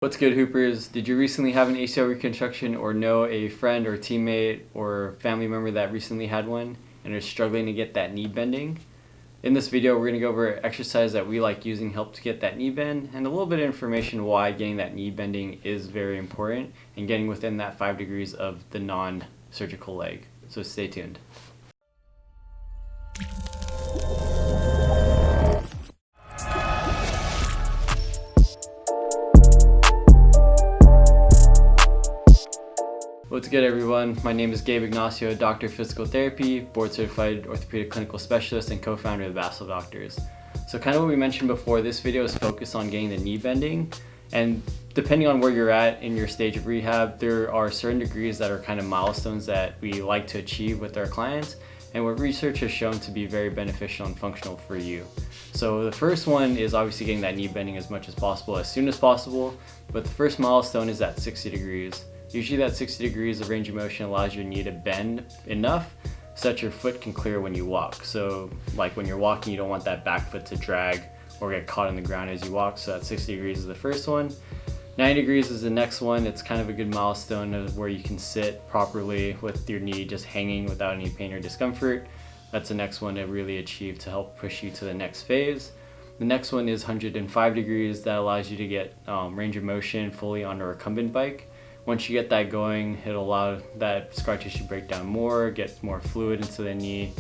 What's good, Hoopers? Did you recently have an ACL reconstruction or know a friend or teammate or family member that recently had one and are struggling to get that knee bending? In this video, we're going to go over an exercise that we like using help to get that knee bend and a little bit of information why getting that knee bending is very important and getting within that 5 degrees of the non-surgical leg. So stay tuned. What's good, everyone? My name is Gabe Ignacio, Doctor of Physical Therapy, board certified orthopedic clinical specialist, and co-founder of the Basel Doctors. So kind of what we mentioned before, this video is focused on getting the knee bending, and depending on where you're at in your stage of rehab, there are certain degrees that are kind of milestones that we like to achieve with our clients and what research has shown to be very beneficial and functional for you. So the first one is obviously getting that knee bending as much as possible, as soon as possible, but the first milestone is at 60 degrees. Usually that 60 degrees of range of motion allows your knee to bend enough so that your foot can clear when you walk. So like when you're walking, you don't want that back foot to drag or get caught in the ground as you walk. So that 60 degrees is the first one. 90 degrees is the next one. It's kind of a good milestone of where you can sit properly with your knee just hanging without any pain or discomfort. That's the next one to really achieve to help push you to the next phase. The next one is 105 degrees. That allows you to get range of motion fully on a recumbent bike. Once you get that going, it'll allow that scar tissue break down more, get more fluid into the knee,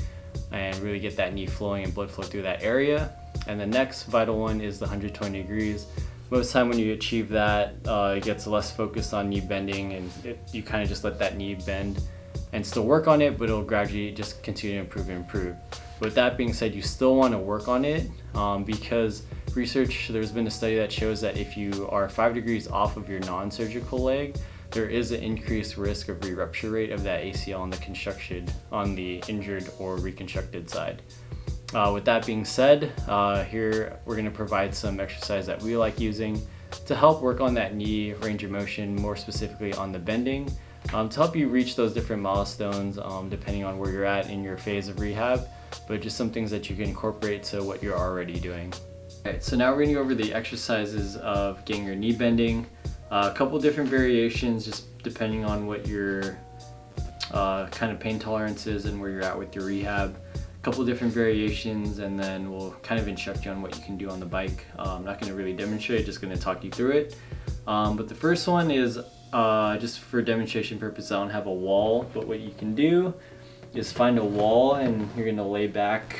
and really get that knee flowing and blood flow through that area. And the next vital one is the 120 degrees. Most of the time when you achieve that, it gets less focused on knee bending, and you kind of just let that knee bend and still work on it, but it'll gradually just continue to improve and improve. With that being said, you still want to work on it because there's been a study that shows that if you are 5 degrees off of your non-surgical leg, there is an increased risk of re-rupture rate of that ACL on the injured or reconstructed side. With that being said, here we're going to provide some exercise that we like using to help work on that knee range of motion, more specifically on the bending, to help you reach those different milestones depending on where you're at in your phase of rehab, but just some things that you can incorporate to what you're already doing. Alright, so now we're going to go over the exercises of getting your knee bending. A couple different variations just depending on what your kind of pain tolerance is and where you're at with your rehab. A couple different variations, and then we'll kind of instruct you on what you can do on the bike. I'm not going to really demonstrate, just going to talk you through it. But the first one is just for demonstration purposes. I don't have a wall, but what you can do is find a wall and you're going to lay back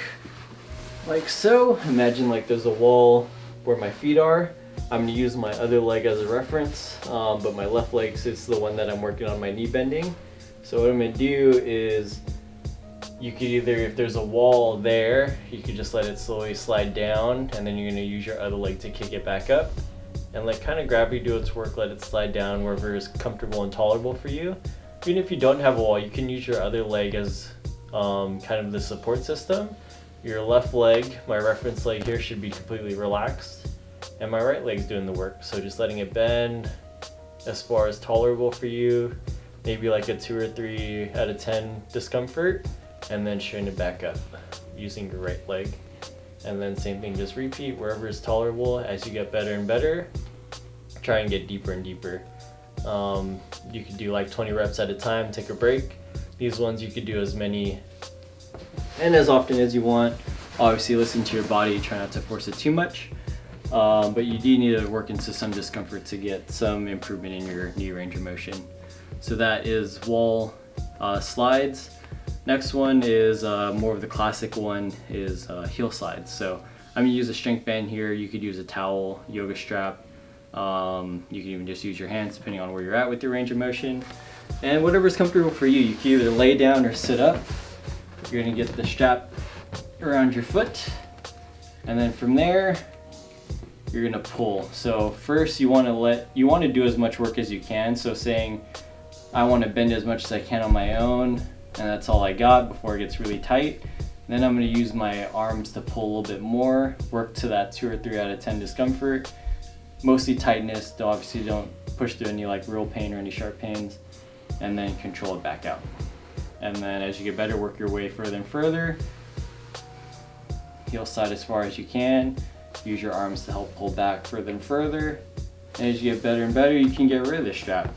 like so. Imagine like there's a wall where my feet are. I'm going to use my other leg as a reference, but my left leg is the one that I'm working on my knee bending. So what I'm going to do is, you could either, if there's a wall there, you could just let it slowly slide down, and then you're going to use your other leg to kick it back up. And let kind of gravity do its work, let it slide down wherever is comfortable and tolerable for you. Even if you don't have a wall, you can use your other leg as kind of the support system. Your left leg, my reference leg here, should be completely relaxed, and my right leg's doing the work. So just letting it bend as far as tolerable for you, maybe like a 2 or 3 out of 10 discomfort, and then straighten it back up using your right leg. And then same thing, just repeat wherever is tolerable. As you get better and better, try and get deeper and deeper. You could do like 20 reps at a time, take a break. These ones you could do as many and as often as you want. Obviously listen to your body, try not to force it too much. But you do need to work into some discomfort to get some improvement in your knee range of motion. So that is wall slides. Next one is more of the classic one, is heel slides. So I'm gonna use a strength band here. You could use a towel, yoga strap. You can even just use your hands depending on where you're at with your range of motion. And whatever's comfortable for you. You can either lay down or sit up. You're gonna get the strap around your foot. And then from there, you're gonna pull. So first you wanna do as much work as you can. So saying, I wanna bend as much as I can on my own, and that's all I got before it gets really tight. Then I'm gonna use my arms to pull a little bit more, work to that 2 or 3 out of 10 discomfort. Mostly tightness, though obviously don't push through any like real pain or any sharp pains, and then control it back out. And then as you get better, work your way further and further. Heel side as far as you can. Use your arms to help pull back further and further. And as you get better and better, you can get rid of the strap.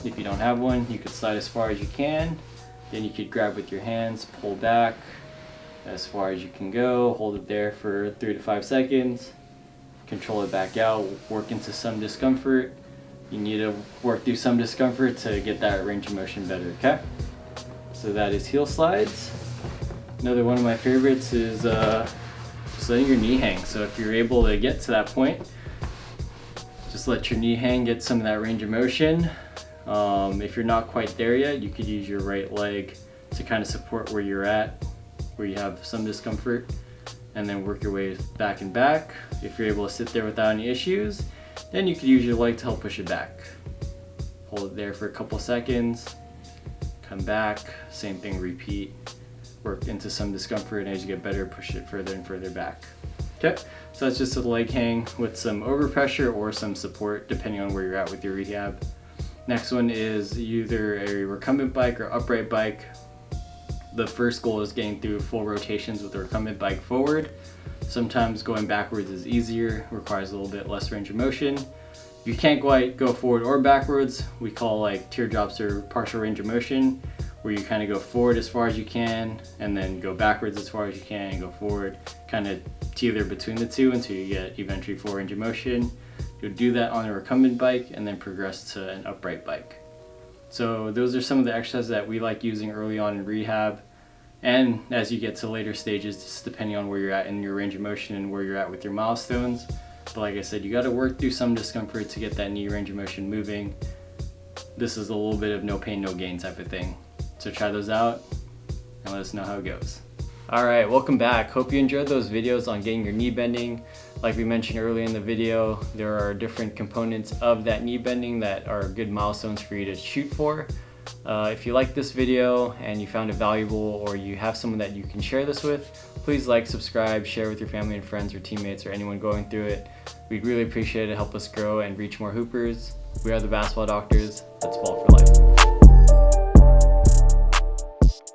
If you don't have one, you could slide as far as you can. Then you could grab with your hands, pull back as far as you can go, hold it there for 3 to 5 seconds, control it back out, work into some discomfort. You need to work through some discomfort to get that range of motion better, okay? So that is heel slides. Another one of my favorites is just letting your knee hang. So if you're able to get to that point, just let your knee hang, get some of that range of motion. If you're not quite there yet, you could use your right leg to kind of support where you're at, where you have some discomfort, and then work your way back and back. If you're able to sit there without any issues, then you could use your leg to help push it back. Hold it there for a couple seconds, come back, same thing, repeat. Work into some discomfort, and as you get better, push it further and further back. Okay, so that's just a leg hang with some overpressure or some support, depending on where you're at with your rehab. Next one is either a recumbent bike or upright bike. The first goal is getting through full rotations with the recumbent bike forward. Sometimes going backwards is easier, requires a little bit less range of motion. If you can't quite go forward or backwards, we call like teardrops or partial range of motion, where you kind of go forward as far as you can and then go backwards as far as you can and go forward, kind of teeter between the two until you get eventually full range of motion. You'll do that on a recumbent bike and then progress to an upright bike. So those are some of the exercises that we like using early on in rehab. And as you get to later stages, just depending on where you're at in your range of motion and where you're at with your milestones. But like I said, you got to work through some discomfort to get that knee range of motion moving. This is a little bit of no pain, no gain type of thing. So try those out and let us know how it goes. All right, welcome back. Hope you enjoyed those videos on getting your knee bending. Like we mentioned earlier in the video, there are different components of that knee bending that are good milestones for you to shoot for. If you like this video and you found it valuable, or you have someone that you can share this with, please like, subscribe, share with your family and friends or teammates or anyone going through it. We'd really appreciate it. Help us grow and reach more hoopers. We are the Basketball Doctors. Let's ball for life.